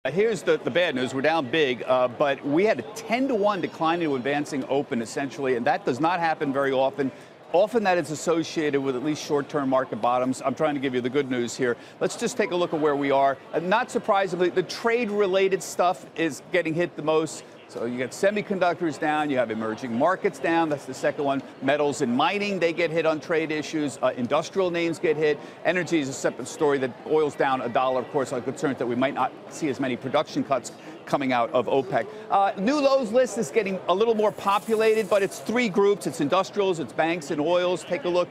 Here's the bad news. We're down big, but we had a 10-to-1 decline into advancing open, essentially, and that does not happen very often. Often that is associated with at least short-term market bottoms. I'm trying to give you the good news here. Let's just take a look at where we are. Not surprisingly, the trade-related stuff is getting hit the most. So you get semiconductors down, you have emerging markets down. That's the second one. Metals and mining, they get hit on trade issues. Industrial names get hit. Energy is a separate story. That oil's down $1. Of course, I'm concerned that we might not see as many production cuts coming out of OPEC. New lows list is getting a little more populated, but it's three groups. It's industrials, it's banks, and oils. Take a look.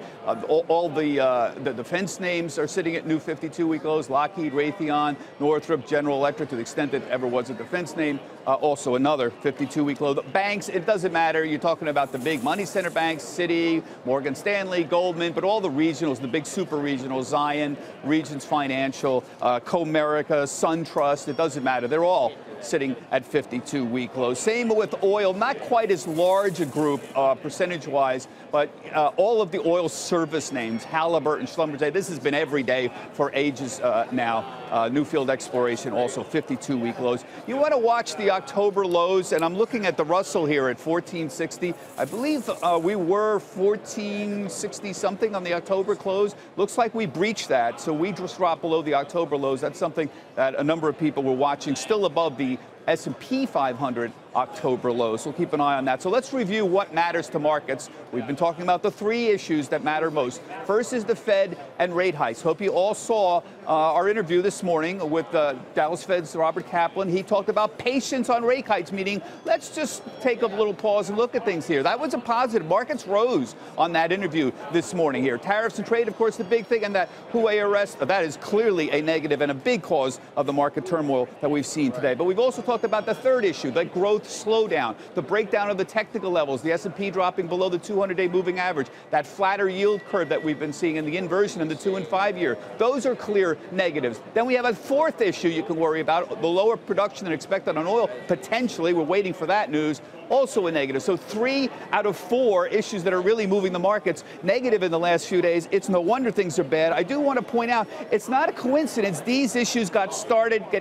All the defense names are sitting at new 52-week lows. Lockheed, Raytheon, Northrop, General Electric, to the extent that it ever was a defense name. Also another 52-week low. The banks, it doesn't matter. You're talking about the big money center banks, Citi, Morgan Stanley, Goldman, but all the regionals, the big super regionals, Zion, Regions Financial, Comerica, SunTrust, it doesn't matter. They're all sitting at 52-week lows. Same with oil, not quite as large a group percentage-wise, but all of the oil service names, Halliburton, Schlumberger, this has been every day for ages now. Newfield Exploration, also 52-week lows. You want to watch the October lows, and I'm looking at the Russell here at 1460. I believe we were 1460-something on the October close. Looks like we breached that, so we just dropped below the October lows. That's something that a number of people were watching, still above the S&P 500 October lows. So keep an eye on that. So let's review what matters to markets. We've been talking about the three issues that matter most. First is the Fed and rate hikes. Hope you all saw our interview this morning with Dallas Fed's Robert Kaplan. He talked about patience on rate hikes, meaning let's just take a little pause and look at things here. That was a positive. Markets rose on that interview this morning here. Tariffs and trade, of course, the big thing, and that Huawei arrest, that is clearly a negative and a big cause of the market turmoil that we've seen today. But we've also talked about the third issue, the growth slowdown, the breakdown of the technical levels, the S&P dropping below the 200-day moving average, that flatter yield curve that we've been seeing, and the inversion in the 2- and 5-year. Those are clear negatives. Then we have a fourth issue you can worry about, the lower production than expected on oil. Potentially, we're waiting for that news. Also a negative. So 3 out of 4 issues that are really moving the markets negative in the last few days. It's no wonder things are bad. I do want to point out, it's not a coincidence these issues got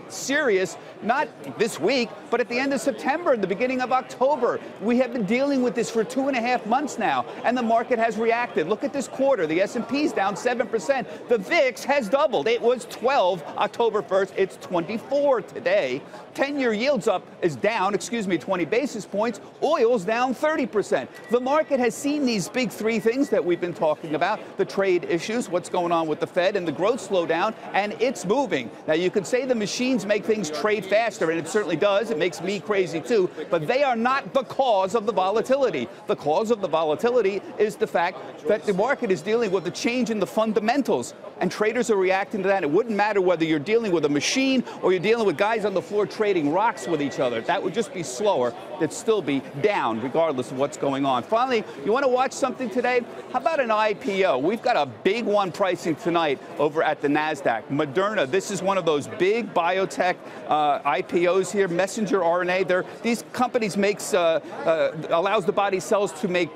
serious, not this week, but at the end of September and the beginning of October. We have been dealing with this for 2.5 months now, and the market has reacted. Look at this quarter. The S&P's down 7%. The VIX has doubled. It was 12 October 1st. It's 24 today. 10-year yields is down, 20 basis points. Oil's down 30%. The market has seen these big three things that we've been talking about, the trade issues, what's going on with the Fed, and the growth slowdown, and it's moving. Now, you could say the machines make things trade faster, and it certainly does. It makes me crazy, too, but they are not the cause of the volatility. The cause of the volatility is the fact that the market is dealing with a change in the fundamentals, and traders are reacting to that. It wouldn't matter whether you're dealing with a machine or you're dealing with guys on the floor trading rocks with each other. That would just be slower. It'd still be down regardless of what's going on. Finally, you want to watch something today? How about an IPO? We've got a big one pricing tonight over at the Nasdaq. Moderna, this is one of those big biotech IPOs here. Messenger RNA. These companies allows the body cells to make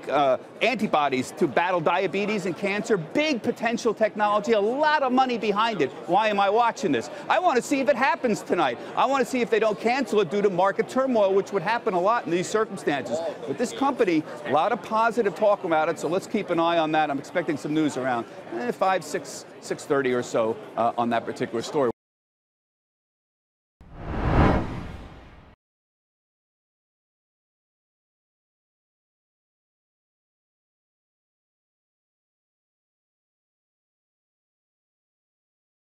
antibodies to battle diabetes and cancer. Big potential technology, a lot of money behind it. Why am I watching this? I want to see if it happens tonight. I want to see if they don't cancel it due to market turmoil, which would happen a lot in these circumstances. But this company, a lot of positive talk about it, so let's keep an eye on that. I'm expecting some news around 6:30 or so on that particular story.